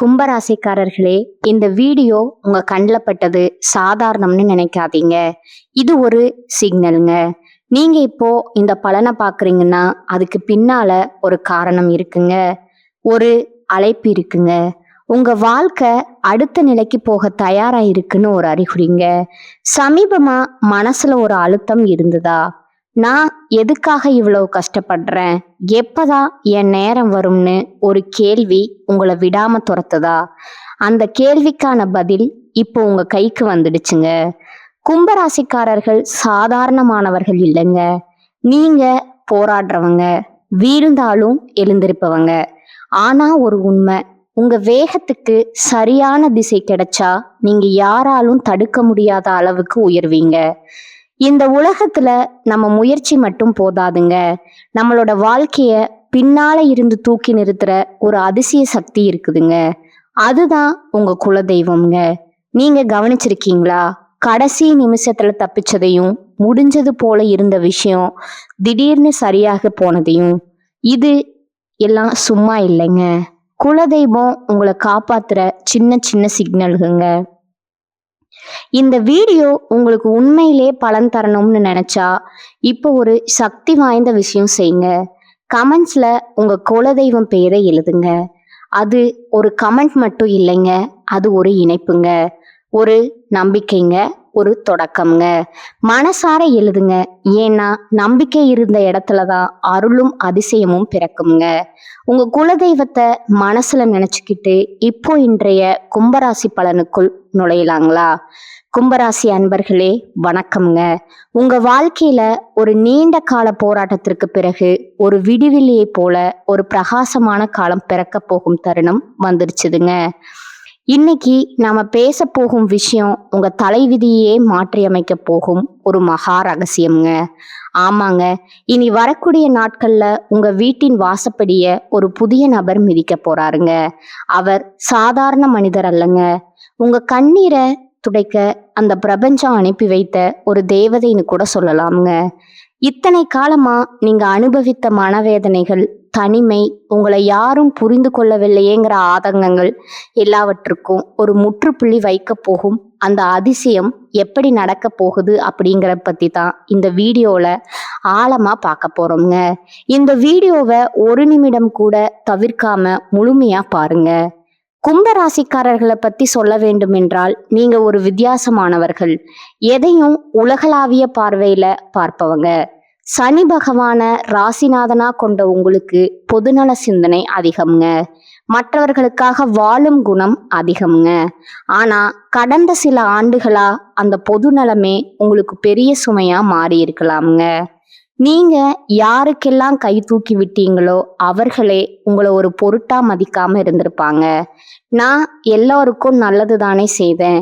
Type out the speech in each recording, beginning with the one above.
கும்பராசிக்காரர்களே, இந்த வீடியோ உங்க கண்ணில் பட்டது சாதாரணம்னு நினைக்காதீங்க. இது ஒரு சிக்னலுங்க. நீங்க இப்போ இந்த பலனை பார்க்குறீங்கன்னா அதுக்கு பின்னால ஒரு காரணம் இருக்குங்க. ஒரு அழைப்பு இருக்குங்க. உங்க வாழ்க்கை அடுத்த நிலைக்கு போக தயாரா இருக்குன்னு ஒரு அறிகுறிங்க. சமீபமா மனசுல ஒரு அழுத்தம் இருந்ததா? நான் எதுக்காக இவ்வளவு கஷ்டப்படுறேன், எப்பதான் என் நேரம் வரும்னு ஒரு கேள்வி உங்களை விடாம துரத்துதா? அந்த கேள்விக்கான பதில் இப்போ உங்க கைக்கு வந்துடுச்சுங்க. கும்பராசிக்காரர்கள் சாதாரணமானவர்கள் இல்லைங்க. நீங்க போராடுறவங்க, வீழ்ந்தாலும் எழுந்திருப்பவங்க. ஆனா ஒரு உண்மை, உங்க வேகத்துக்கு சரியான திசை கிடைச்சா நீங்க யாராலும் தடுக்க முடியாத அளவுக்கு உயர்வீங்க. இந்த உலகத்துல நம்ம முயற்சி மட்டும் போதாதுங்க. நம்மளோட வாழ்க்கைய பின்னால இருந்து தூக்கி நிறுத்துற ஒரு அதிசய சக்தி இருக்குதுங்க. அதுதான் உங்க குலதெய்வம்ங்க. நீங்க கவனிச்சிருக்கீங்களா? கடைசி நிமிஷத்துல தப்பிச்சதையும், முடிஞ்சது போல இருந்த விஷயம் திடீர்னு சரியாக போனதையும். இது எல்லாம் சும்மா இல்லைங்க. குலதெய்வம் உங்களை காப்பாத்துற சின்ன சின்ன சிக்னல்கங்க. இந்த வீடியோ உங்களுக்கு உண்மையிலே பலன் தரணும்னு நினைச்சா இப்போ ஒரு சக்தி வாய்ந்த விஷயம் செய்யுங்க. கமெண்ட்ஸ்ல உங்க குலதெய்வம் பெயரை எழுதுங்க. அது ஒரு கமெண்ட் மட்டும் இல்லைங்க, அது ஒரு இணைப்புங்க, ஒரு நம்பிக்கைங்க, ஒரு தொடக்கம்ங்க. மனசார எழுதுங்க. ஏன்னா நம்பிக்கை இருந்த இடத்துலதான் அருளும் அதிசயமும் பிறக்குங்க. உங்க குலதெய்வத்தை மனசுல நினைச்சுக்கிட்டு இப்போ இன்றைய கும்பராசி பலனுக்குள் நுழையலாங்களா? கும்பராசி அன்பர்களே, வணக்கம்ங்க. உங்க வாழ்க்கையில ஒரு நீண்ட கால போராட்டத்திற்கு பிறகு ஒரு விடிவெளியை போல ஒரு பிரகாசமான காலம் பிறக்க போகும் தருணம் வந்துருச்சுதுங்க. இன்னைக்கு நாம பேச போகும் விஷயம் உங்க தலைவிதியே மாற்றி அமைக்க போகும் ஒரு மகா ரகசியம்ங்க. ஆமாங்க, இனி வரக்கூடிய நாட்கள்ல உங்க வீட்டின் வாசப்படிய ஒரு புதிய நபர் மிதிக்க போறாருங்க. அவர் சாதாரண மனிதர் அல்லங்க. உங்க கண்ணீரை துடைக்க அந்த பிரபஞ்சம் அனுப்பி வைத்த ஒரு தேவதைன்னு கூட சொல்லலாம்ங்க. இத்தனை காலமா நீங்க அனுபவித்த மனவேதனைகள், தனிமை, உங்களை யாரும் புரிந்து கொள்ளவில்லையேங்கிற ஆதங்கங்கள் எல்லாவற்றுக்கும் ஒரு முற்றுப்புள்ளி வைக்க போகும் அந்த அதிசயம் எப்படி நடக்க போகுது அப்படிங்கிற பத்தி தான் இந்த வீடியோல ஆழமா பார்க்க போறோம்ங்க. இந்த வீடியோவை ஒரு நிமிடம் கூட தவிர்க்காம முழுமையா பாருங்க. கும்பராசிக்காரர்களை பத்தி சொல்ல வேண்டும் என்றால் நீங்க ஒரு வித்தியாசமானவர்கள். எதையும் உலகளாவிய பார்வையில பார்ப்பவங்க. சனி பகவான ராசிநாதனா கொண்ட உங்களுக்கு பொதுநல சிந்தனை அதிகம்ங்க. மற்றவர்களுக்காக வாழும் குணம் அதிகம்ங்க. ஆனா கடந்த சில ஆண்டுகளா அந்த பொதுநலமே உங்களுக்கு பெரிய சுமையா மாறி இருக்கலாம்ங்க. நீங்க யாருக்கெல்லாம் கை தூக்கி விட்டீங்களோ அவர்களே உங்களை ஒரு பொருட்டா மதிக்காம இருந்திருப்பாங்க. நான் எல்லாருக்கும் நல்லது தானே செய்தேன்,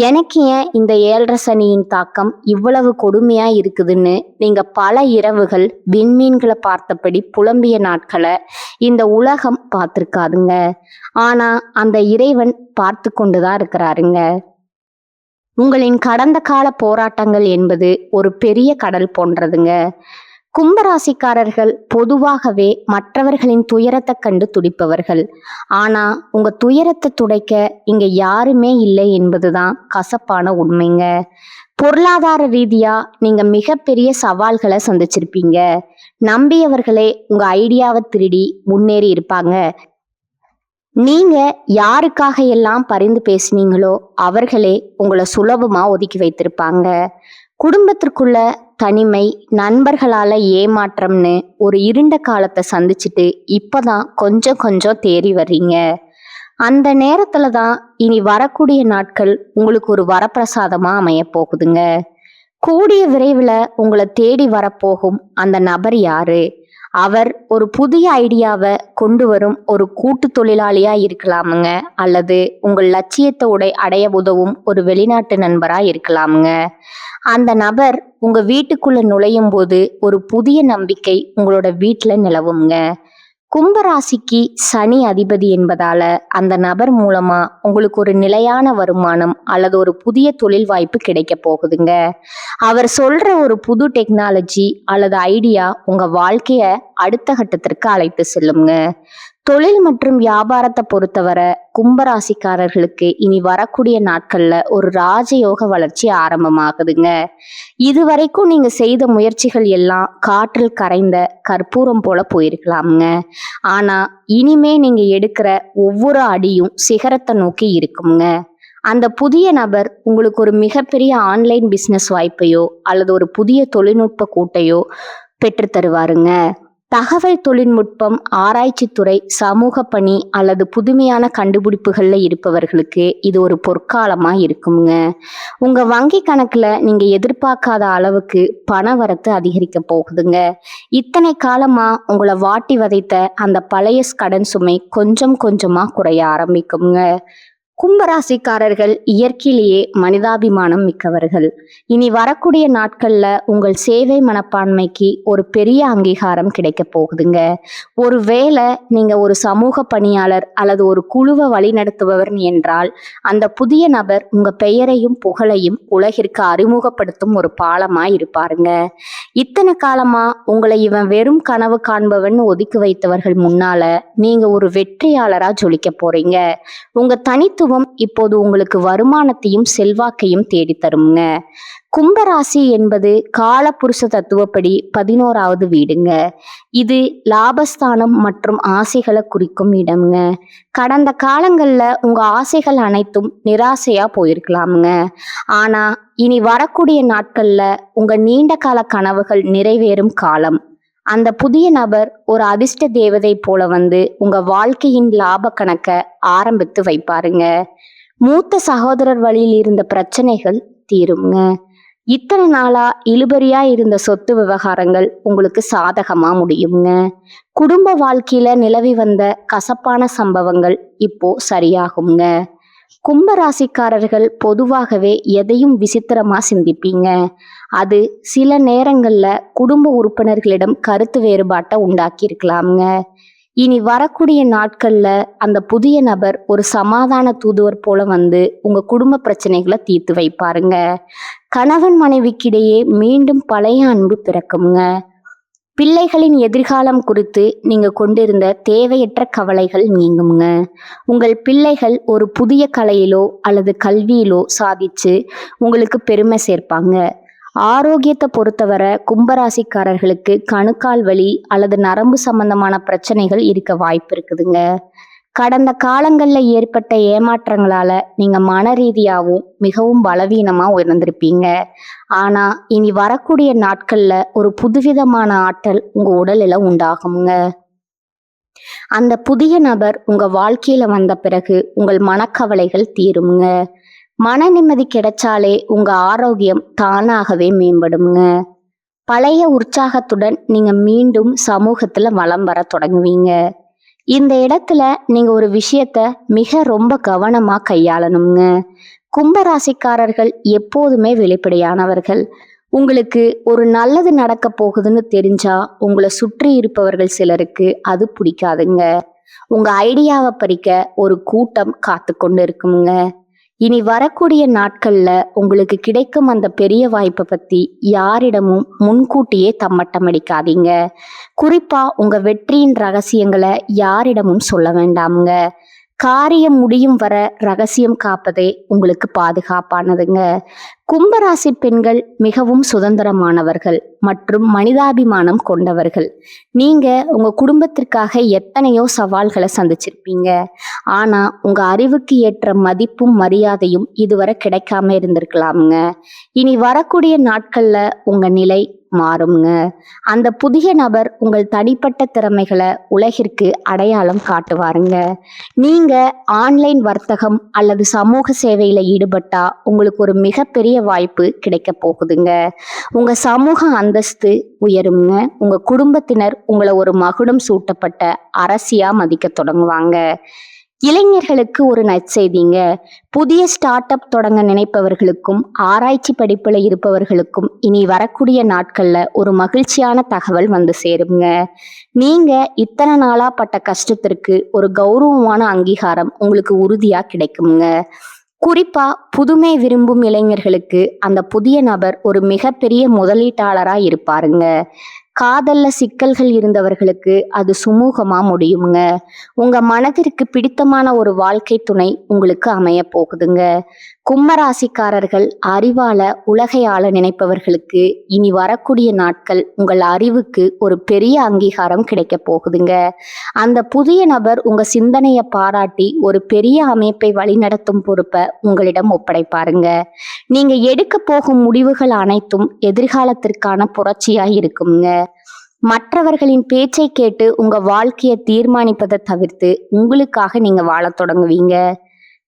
எனக்கு ஏன் இந்த 7.5 சனியின் தாக்கம் இவ்வளவு கொடுமையா இருக்குதுன்னு நீங்க பல இரவுகள் விண்மீன்களை பார்த்தபடி புலம்பிய நாட்களை இந்த உலகம் பார்த்திருக்காதுங்க. ஆனா அந்த இறைவன் பார்த்து கொண்டுதான் இருக்கிறாருங்க. உங்களின் கடந்த கால போராட்டங்கள் என்பது ஒரு பெரிய கடல் போன்றதுங்க. கும்பராசிக்காரர்கள் பொதுவாகவே மற்றவர்களின் துயரத்தை கண்டு துடிப்பவர்கள். ஆனா உங்க துயரத்தை துடைக்க இங்க யாருமே இல்லை என்பதுதான் கசப்பான உண்மைங்க. பொருளாதார ரீதியா நீங்க மிகப்பெரிய சவால்களை சந்திச்சிருப்பீங்க. நம்பியவர்களே உங்க ஐடியாவை திருடி முன்னேறி இருப்பாங்க. நீங்க யாருக்காக எல்லாம் பரிந்து பேசினீங்களோ அவர்களே உங்களை சுலபமா ஒதுக்கி வைத்திருப்பாங்க. குடும்பத்திற்குள்ள தனிமை, நண்பர்களால ஏமாற்றம்னு ஒரு இருண்ட காலத்தை சந்திச்சுட்டு இப்பதான் கொஞ்சம் கொஞ்சம் தேறி வர்றீங்க. அந்த நேரத்துல தான் இனி வரக்கூடிய நாட்கள் உங்களுக்கு ஒரு வரப்பிரசாதமா அமைய போகுதுங்க. கூடிய விரைவில் உங்களை தேடி வரப்போகும் அந்த நபர் யாரு? அவர் ஒரு புதிய ஐடியாவை கொண்டு வரும் ஒரு கூட்டு தொழிலாளியா இருக்கலாமுங்க, அல்லது உங்கள் லட்சியத்தை அடைய உதவும் ஒரு வெளிநாட்டு நண்பரா இருக்கலாமுங்க. அந்த நபர் உங்க வீட்டுக்குள்ள நுழையும் போது ஒரு புதிய நம்பிக்கை உங்களோட வீட்டுல நிலவுங்க. கும்பராசிக்கு சனி அதிபதி என்பதால அந்த நபர் மூலமா உங்களுக்கு ஒரு நிலையான வருமானம் அல்லது ஒரு புதிய தொழில் வாய்ப்பு கிடைக்க போகுதுங்க. அவர் சொல்ற ஒரு புது டெக்னாலஜி அல்லது ஐடியா உங்க வாழ்க்கைய அடுத்த கட்டத்திற்கு அழைத்து செல்லுங்க. தொழில் மற்றும் வியாபாரத்தை பொறுத்தவரை கும்பராசிக்காரர்களுக்கு இனி வரக்கூடிய நாட்கள்ல ஒரு ராஜயோக வளர்ச்சி ஆரம்பமாகுதுங்க. இதுவரைக்கும் நீங்க செய்த முயற்சிகள் எல்லாம் காற்றில் கரைந்த கற்பூரம் போல போயிருக்கலாமுங்க. ஆனா இனிமே நீங்க எடுக்கிற ஒவ்வொரு அடியும் சிகரத்தை நோக்கி இருக்குங்க. அந்த புதிய நபர் உங்களுக்கு ஒரு மிகப்பெரிய ஆன்லைன் பிசினஸ் வாய்ப்பையோ அல்லது ஒரு புதிய தொழில்நுட்ப கூட்டையோ பெற்று தருவாருங்க. தகவல் தொழில்நுட்பம், ஆராய்ச்சித்துறை, சமூக பணி அல்லது புதுமையான கண்டுபிடிப்புகள்ல இருப்பவர்களுக்கு இது ஒரு பொற்காலமா இருக்குங்க. உங்க வங்கி கணக்குல நீங்க எதிர்பார்க்காத அளவுக்கு பண வரத்து அதிகரிக்க போகுதுங்க. இத்தனை காலமா உங்களை வாட்டி வதைத்த அந்த பழைய கடன் சுமை கொஞ்சம் கொஞ்சமா குறைய ஆரம்பிக்குங்க. கும்பராசிக்காரர்கள் இயற்கையிலேயே மனிதாபிமானம் மிக்கவர்கள். இனி வரக்கூடிய நாட்கள்ல உங்கள் சேவை மனப்பான்மைக்கு ஒரு பெரிய அங்கீகாரம் கிடைக்க போகுதுங்க. ஒருவேளை நீங்க ஒரு சமூக பணியாளர் அல்லது ஒரு குழுவை வழிநடத்துபவர் என்றால் அந்த புதிய நபர் உங்க பெயரையும் புகழையும் உலகிற்கு அறிமுகப்படுத்தும் ஒரு பாலமா இருப்பாருங்க. இத்தனை காலமா உங்களை இவன் வெறும் கனவு காண்பவன் ஒதுக்கி வைத்தவர்கள் முன்னால நீங்க ஒரு வெற்றியாளரா ஜொலிக்க போறீங்க. உங்க தனித்துவம் இப்போது உங்களுக்கு வருமானத்தையும் செல்வாக்கையும் தேடி தருங்க. கும்பராசி என்பது காலபுருஷ தத்துவப்படி 11வது வீடுங்க. இது லாபஸ்தானம் மற்றும் ஆசைகளை குறிக்கும் இடம்ங்க. கடந்த காலங்கள்ல உங்க ஆசைகள் அனைத்தும் நிராசையா போயிருக்கலாமுங்க. ஆனா இனி வரக்கூடிய நாட்கள்ல உங்க நீண்ட கால கனவுகள் நிறைவேறும் காலம். அந்த புதிய நபர் ஒரு அதிர்ஷ்ட தேவதை போல வந்து உங்க வாழ்க்கையின் லாப கணக்க ஆரம்பித்து வைப்பாருங்க. மூத்த சகோதரர் வழியில் இருந்த பிரச்சனைகள் தீருங்க. இத்தனை நாளா இழுபறியா இருந்த சொத்து விவகாரங்கள் உங்களுக்கு சாதகமா முடியுங்க. குடும்ப வாழ்க்கையில நிலவி வந்த கசப்பான சம்பவங்கள் இப்போ சரியாகுங்க. கும்பராசிக்காரர்கள் பொதுவாகவே எதையும் விசித்திரமா சிந்திப்பீங்க. அது சில நேரங்கள்ல குடும்ப உறுப்பினர்களிடம் கருத்து வேறுபாட்டை உண்டாக்கி இருக்கலாமுங்க. இனி வரக்கூடிய நாட்கள்ல அந்த புதிய நபர் ஒரு சமாதான தூதுவர் போல வந்து உங்க குடும்ப பிரச்சனைகளை தீர்த்து வைப்பாருங்க. கணவன் மனைவிக்கிடையே மீண்டும் பழைய அன்பு பிறக்குங்க. பிள்ளைகளின் எதிர்காலம் குறித்து நீங்க கொண்டிருந்த தேவையற்ற கவலைகள் நீங்குங்க. உங்கள் பிள்ளைகள் ஒரு புதிய கலையிலோ அல்லது கல்வியிலோ சாதிச்சு உங்களுக்கு பெருமை சேர்ப்பாங்க. ஆரோக்கியத்தை பொறுத்தவரை கும்பராசிக்காரர்களுக்கு கணுக்கால் வலி அல்லது நரம்பு சம்பந்தமான பிரச்சனைகள் இருக்க வாய்ப்பு இருக்குதுங்க. கடந்த காலங்கள்ல ஏற்பட்ட ஏமாற்றங்களால நீங்க மன ரீதியாகவும் மிகவும் பலவீனமா உயர்ந்திருப்பீங்க. ஆனா இனி வரக்கூடிய நாட்கள்ல ஒரு புதுவிதமான ஆற்றல் உங்க உடலில உண்டாகுங்க. அந்த புதிய நபர் உங்க வாழ்க்கையில வந்த பிறகு உங்கள் மனக்கவலைகள் தீருங்க. மன நிம்மதி கிடைச்சாலே உங்க ஆரோக்கியம் தானாகவே மேம்படுங்க. பழைய உற்சாகத்துடன் நீங்க மீண்டும் சமூகத்துல வலம் வர தொடங்குவீங்க. இந்த இடத்துல நீங்க ஒரு விஷயத்த ரொம்ப கவனமா கையாளணுங்க. கும்பராசிக்காரர்கள் எப்போதுமே வெளிப்படையானவர்கள். உங்களுக்கு ஒரு நல்லது நடக்க போகுதுன்னு தெரிஞ்சா உங்களை சுற்றி இருப்பவர்கள் சிலருக்கு அது பிடிக்காதுங்க. உங்க ஐடியாவை பறிக்க ஒரு கூட்டம் காத்து கொண்டு இருக்குங்க. இனி வரக்கூடிய நாட்கள்ல உங்களுக்கு கிடைக்கும் அந்த பெரிய வாய்ப்பை பத்தி யாரிடமும் முன்கூட்டியே தம்மட்டம் அடிக்காதீங்க. குறிப்பா உங்க வெற்றியின் ரகசியங்களை யாரிடமும் சொல்ல வேண்டாமுங்க. காரியம் முடியும் வர ரகசியம் காப்பதே உங்களுக்கு பாதுகாப்பானதுங்க. கும்பராசி பெண்கள் மிகவும் சுதந்திரமானவர்கள் மற்றும் மனிதாபிமானம் கொண்டவர்கள். நீங்க உங்க குடும்பத்திற்காக எத்தனையோ சவால்களை சந்திச்சிருப்பீங்க. ஆனா உங்க அறிவுக்கு ஏற்ற மதிப்பும் மரியாதையும் இதுவரை கிடைக்காம இருந்திருக்கலாமுங்க. இனி வரக்கூடிய நாட்கள்ல உங்க நிலை மாறுங்க. அந்த புதிய நபர் உங்கள் தனிப்பட்ட திறமைகளை உலகிற்கு அடையாளம் காட்டுவாருங்க. நீங்க ஆன்லைன் வர்த்தகம் அல்லது சமூக சேவையில ஈடுபட்டா உங்களுக்கு ஒரு மிகப்பெரிய வாய்ப்பு கிடைக்க போகுதுங்க. உங்க சமூக அந்தஸ்து உயருங்க. உங்க குடும்பத்தினர் உங்களை ஒரு மகுடம் சூட்டப்பட்ட அரசியா மதிக்க தொடங்குவாங்க. இளைஞர்களுக்கு ஒரு நற்செய்திங்க. புதிய ஸ்டார்ட் அப் தொடங்க நினைப்பவர்களுக்கும் ஆராய்ச்சி படிப்புல இருப்பவர்களுக்கும் இனி வரக்கூடிய நாட்கள்ல ஒரு மகிழ்ச்சியான தகவல் வந்து சேருங்க. நீங்க இத்தனை நாளா பட்ட கஷ்டத்திற்கு ஒரு கௌரவமான அங்கீகாரம் உங்களுக்கு உறுதியா கிடைக்குங்க. குறிப்பா புதுமை விரும்பும் இளைஞர்களுக்கு அந்த புதிய நபர் ஒரு மிகப்பெரிய முதலீட்டாளரா இருப்பாருங்க. காதல்ல சிக்கல்கள் இருந்தவர்களுக்கு அது சுமூகமா முடியுங்க. உங்க மனதிற்கு பிடித்தமான ஒரு வாழ்க்கை துணை உங்களுக்கு அமைய போகுதுங்க. கும்பராசிக்காரர்கள் அறிவால உலகை ஆள நினைப்பவர்களுக்கு இனி வரக்கூடிய நாட்கள் உங்கள் அறிவுக்கு ஒரு பெரிய அங்கீகாரம் கிடைக்க போகுதுங்க. அந்த புதிய நபர் உங்க சிந்தனையை பாராட்டி ஒரு பெரிய அமைப்பை வழிநடத்தும் பொறுப்பை உங்களிடம் ஒப்படைப்பாருங்க. நீங்க எடுக்க போகும் முடிவுகள் அனைத்தும் எதிர்காலத்திற்கான புரட்சியா இருக்குங்க. மற்றவர்களின் பேச்சை கேட்டு உங்க வாழ்க்கையை தீர்மானிப்பதை தவிர்த்து உங்களுக்காக நீங்க வாழத் தொடங்குவீங்க.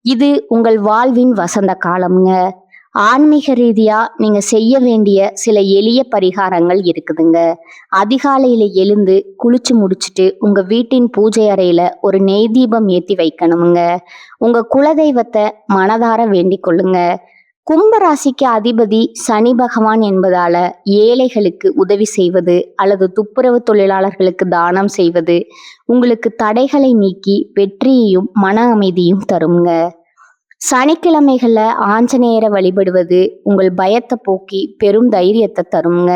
இது உங்கள் வாழ்வின் வசந்த காலம்ங்க. ஆன்மீக ரீதியா நீங்க செய்ய வேண்டிய சில எளிய பரிகாரங்கள் இருக்குதுங்க. அதிகாலையில எழுந்து குளிச்சு முடிச்சுட்டு உங்க வீட்டின் பூஜை அறையில ஒரு நெய் தீபம் ஏத்தி வைக்கணுங்க. உங்க குலதெய்வத்தை மனதார வேண்டிக் கொள்ளுங்க. கும்பராசிக்கு அதிபதி சனி பகவான் என்பதால ஏழைகளுக்கு உதவி செய்வது அல்லது துப்புரவு தொழிலாளர்களுக்கு தானம் செய்வது உங்களுக்கு தடைகளை நீக்கி வெற்றியையும் மன அமைதியும் தருங்க. சனிக்கிழமைகள்ல ஆஞ்சநேயரை வழிபடுவது உங்கள் பயத்தை போக்கி பெரும் தைரியத்தை தருங்க.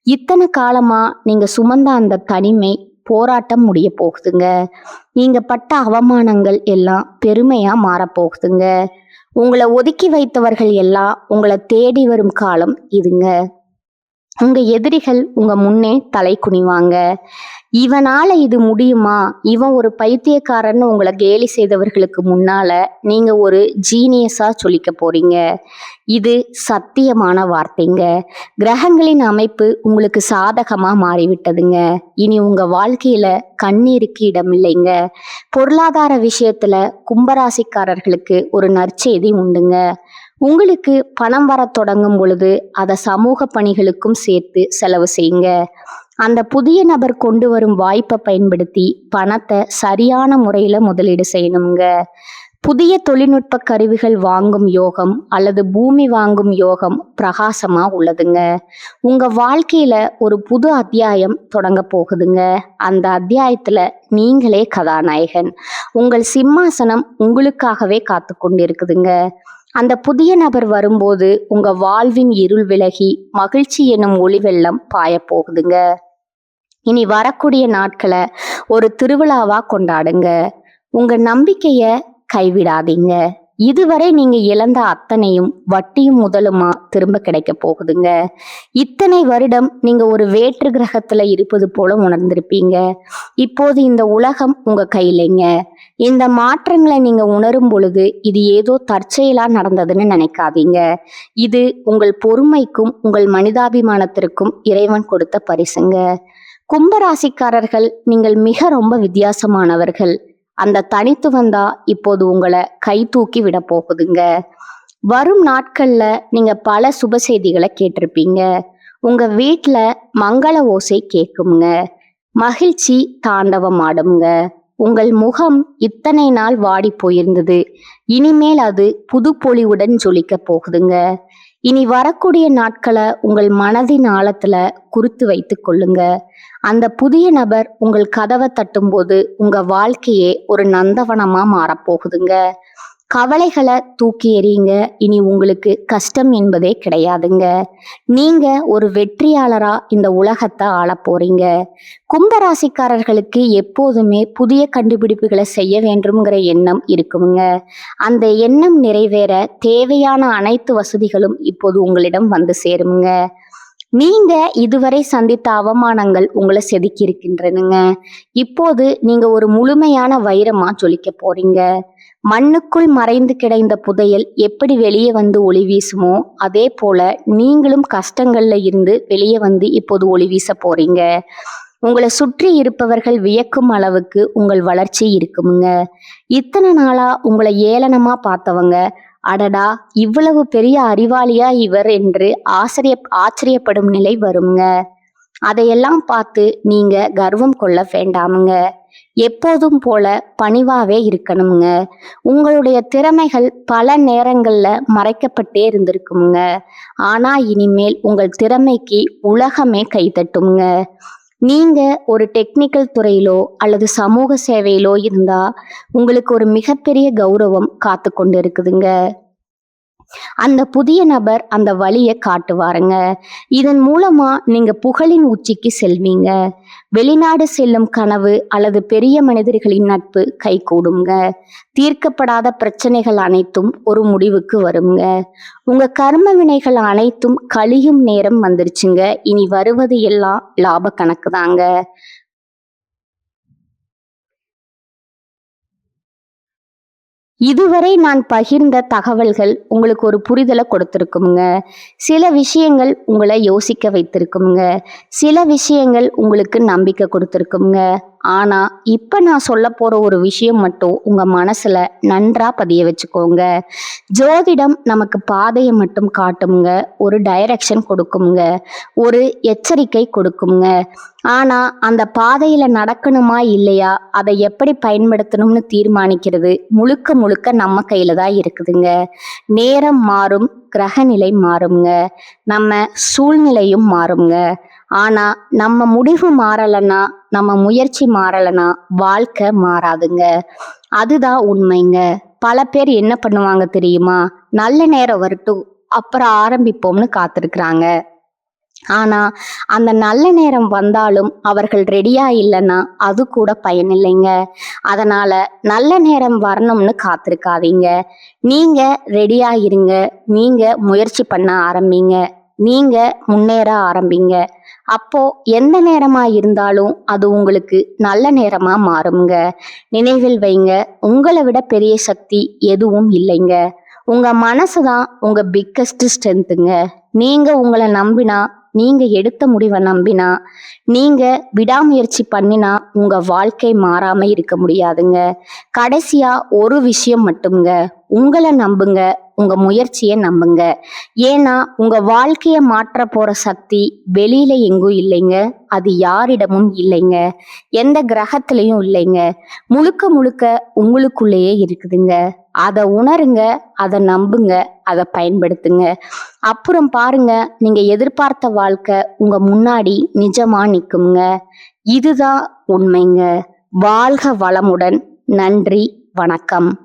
இத்தனை காலமா நீங்க சுமந்த அந்த தனிமை போராட்டம் முடிய போகுதுங்க. நீங்க பட்ட அவமானங்கள் எல்லாம் பெருமையா மாறப்போகுதுங்க. உங்களை ஒதுக்கி வைத்தவர்கள் எல்லாம் உங்களை தேடி வரும் காலம் இதுங்க. உங்க எதிரிகள் உங்க முன்னே தலை குனிவாங்க. இவனால இது முடியுமா, இவன் ஒரு பைத்தியக்காரன்னு உங்களை கேலி செய்தவர்களுக்கு முன்னால நீங்க ஒரு ஜீனியஸா சொல்லிக்க போறீங்க. இது சத்தியமான வார்த்தைங்க. கிரகங்களின் அமைப்பு உங்களுக்கு சாதகமா மாறிவிட்டதுங்க. இனி உங்க வாழ்க்கையில கண்ணீருக்கு இடமில்லைங்க. பொருளாதார விஷயத்துல கும்பராசிக்காரர்களுக்கு ஒரு நற்செய்தி உண்டுங்க. உங்களுக்கு பணம் வர தொடங்கும் பொழுது அதை சமூக பணிகளுக்கும் சேர்த்து செலவு செய்யுங்க. அந்த புதிய நபர் கொண்டு வரும் வாய்ப்பை பயன்படுத்தி பணத்தை சரியான முறையில முதலீடு செய்யணுங்க. புதிய தொழில்நுட்ப கருவிகள் வாங்கும் யோகம் அல்லது பூமி வாங்கும் யோகம் பிரகாசமா உள்ளதுங்க. உங்க வாழ்க்கையில ஒரு புது அத்தியாயம் தொடங்க போகுதுங்க. அந்த அத்தியாயத்துல நீங்களே கதாநாயகன். உங்கள் சிம்மாசனம் உங்களுக்காகவே காத்து கொண்டிருக்குதுங்க. அந்த புதிய நபர் வரும்போது உங்க வாழ்வின் இருள் விலகி மகிழ்ச்சி எனும் ஒளி வெள்ளம் பாய போகுதுங்க. இனி வரக்கூடிய நாட்களை ஒரு திருவிழாவா கொண்டாடுங்க. உங்க நம்பிக்கைய கைவிடாதீங்க. இதுவரை நீங்க இழந்த அத்தனையும் வட்டியும் முதலுமா திரும்ப கிடைக்க போகுதுங்க. இத்தனை வருடம் நீங்க ஒரு வேற்று கிரகத்துல இருப்பது போல உணர்ந்திருப்பீங்க. இப்போது இந்த உலகம் உங்க கையிலைங்க. இந்த மாற்றங்களை நீங்க உணரும் பொழுது இது ஏதோ தற்செயலா நடந்ததுன்னு நினைக்காதீங்க. இது உங்கள் பொறுமைக்கும் உங்கள் மனிதாபிமானத்திற்கும் இறைவன் கொடுத்த பரிசுங்க. கும்பராசிக்காரர்கள் நீங்கள் மிக ரொம்ப வித்தியாசமானவர்கள். அந்த தனித்துவம் தான் இப்போது உங்களை கை தூக்கி விட போகுதுங்க. வரும் நாட்கள்ல நீங்க பல சுப செய்திகளை கேட்டிருப்பீங்க. உங்க வீட்டுல மங்கள ஓசை கேட்குங்க. மகிழ்ச்சி தாண்டவம் ஆடுங்க. உங்கள் முகம் இத்தனை நாள் வாடி போயிருந்தது, இனிமேல் அது புது பொலிவுடன் ஜொலிக்க போகுதுங்க. இனி வரக்கூடிய நாட்களை உங்கள் மனதின் ஆழத்துல குறித்து வைத்து கொள்ளுங்க. அந்த புதிய நபர் உங்கள் கதவை தட்டும்போது உங்க வாழ்க்கையே ஒரு நந்தவனமா மாறப்போகுதுங்க. கவலைகளை தூக்கி எறியுங்க. இனி உங்களுக்கு கஷ்டம் என்பதே கிடையாதுங்க. நீங்க ஒரு வெற்றியாளரா இந்த உலகத்தை ஆள போறீங்க. கும்பராசிக்காரர்களுக்கு எப்போதுமே புதிய கண்டுபிடிப்புகளை செய்ய வேண்டும்ங்கிற எண்ணம் இருக்குங்க. அந்த எண்ணம் நிறைவேற தேவையான அனைத்து வசதிகளும் இப்போது உங்களிடம் வந்து சேருங்க. நீங்க இதுவரை சந்தித்த அவமானங்கள் உங்களை செதுக்கி இருக்கின்றனுங்க. இப்போது நீங்க ஒரு முழுமையான வைரமா ஜொலிக்க போறீங்க. மண்ணுக்குள் மறைந்து கிடந்த புதையல் எப்படி வெளியே வந்து ஒளி வீசுமோ அதே போல நீங்களும் கஷ்டங்கள்ல இருந்து வெளியே வந்து இப்போது ஒளி வீச போறீங்க. உங்களை சுற்றி இருப்பவர்கள் வியக்கும் அளவுக்கு உங்கள் வளர்ச்சி இருக்குமுங்க. இத்தனை நாளா உங்களை ஏளனமா பார்த்தவங்க, அடடா இவ்வளவு பெரிய அறிவாளியா இவர் என்று ஆச்சரியப்படும் நிலை வருங்க. அதையெல்லாம் பார்த்து நீங்க கர்வம் கொள்ள வேண்டாமுங்க. எப்போதும் போல பணிவாவே இருக்கணுங்க. உங்களுடைய திறமைகள் பல நேரங்கள்ல மறைக்கப்பட்டே இருந்திருக்குங்க. ஆனா இனிமேல் உங்கள் திறமைக்கு உலகமே கைதட்டுங்க. நீங்க ஒரு டெக்னிக்கல் துறையிலோ அல்லது சமூக சேவையிலோ இருந்தா உங்களுக்கு ஒரு மிகப்பெரிய கௌரவம் காத்து கொண்டு இருக்குதுங்க. அந்த புதிய நபர் அந்த வழியை காட்டுவாருங்க. இதன் மூலமா நீங்க புகழின் உச்சிக்கு செல்வீங்க. வெளிநாடு செல்லும் கனவு அல்லது பெரிய மனிதர்களின் நட்பு கைகூடுங்க. தீர்க்கப்படாத பிரச்சனைகள் அனைத்தும் ஒரு முடிவுக்கு வருங்க. உங்க கர்ம வினைகள் அனைத்தும் கழியும் நேரம் வந்துருச்சுங்க. இனி வருவது எல்லாம் லாப கணக்கு தாங்க. இதுவரை நான் பகிர்ந்த தகவல்கள் உங்களுக்கு ஒரு புரிதலை கொடுத்திருக்குமுங்க. சில விஷயங்கள் உங்களை யோசிக்க வைத்திருக்குமுங்க. சில விஷயங்கள் உங்களுக்கு நம்பிக்கை கொடுத்திருக்குமுங்க. ஆனா இப்ப நான் சொல்ல போற ஒரு விஷயம் மட்டும் உங்க மனசுல நன்றா பதிய வச்சுக்கோங்க. ஜோதிடம் நமக்கு பாதையை மட்டும் காட்டுமுங்க, ஒரு டைரக்ஷன் கொடுக்குமுங்க, ஒரு எச்சரிக்கை கொடுக்குமுங்க. ஆனா அந்த பாதையில நடக்கணுமா இல்லையா, அதை எப்படி பயன்படுத்தணும்னு தீர்மானிக்கிறது முழுக்க முழுக்க நம்ம கையில தான் இருக்குதுங்க. நேரம் மாறும், கிரகநிலை மாறுங்க, நம்ம சூழ்நிலையும் மாறுங்க. ஆனா நம்ம முடிவு மாறலைன்னா, நம்ம முயற்சி மாறலைன்னா வாழ்க்கை மாறாதுங்க. அதுதான் உண்மைங்க. பல பேர் என்ன பண்ணுவாங்க தெரியுமா, நல்ல நேரம் வரட்டும் அப்புறம் ஆரம்பிப்போம்னு காத்திருக்கிறாங்க. ஆனா அந்த நல்ல நேரம் வந்தாலும் அவர்கள் ரெடியா இல்லைன்னா அது கூட பயனில்லைங்க. அதனால நல்ல நேரம் வரணும்னு காத்திருக்காதீங்க. நீங்க ரெடியா இருங்க. நீங்க முயற்சி பண்ண ஆரம்பிங்க. நீங்க முன்னேற ஆரம்பிங்க. அப்போ எந்த நேரமா இருந்தாலும் அது உங்களுக்கு நல்ல நேரமா மாறுங்க. நினைவில் வைங்க, உங்களை விட பெரிய சக்தி எதுவும் இல்லைங்க. உங்க மனசுதான் உங்க பிக்கஸ்ட் ஸ்ட்ரென்த்துங்க. நீங்க உங்களை நம்பினா, நீங்க எடுத்த முடிவை நம்பினா, நீங்க விடாமுயற்சி பண்ணினா உங்க வாழ்க்கை மாறாம இருக்க முடியாதுங்க. கடைசியா ஒரு விஷயம் மட்டும்ங்க, உங்களை நம்புங்க, உங்க முயற்சியை நம்புங்க. ஏன்னா உங்க வாழ்க்கைய மாற்ற போற சக்தி வெளியில எங்கும் இல்லைங்க. அது யாரிடமும் இல்லைங்க. எந்த கிரகத்திலையும் இல்லைங்க. முழுக்க முழுக்க உங்களுக்குள்ளேயே இருக்குதுங்க. அதை உணருங்க, அதை நம்புங்க, அதை பயன்படுத்துங்க. அப்புறம் பாருங்க, நீங்க எதிர்பார்த்த வாழ்க்கை உங்க முன்னாடி நிஜமா நிக்குங்க. இதுதான் உண்மைங்க. வாழ்க வளமுடன். நன்றி, வணக்கம்.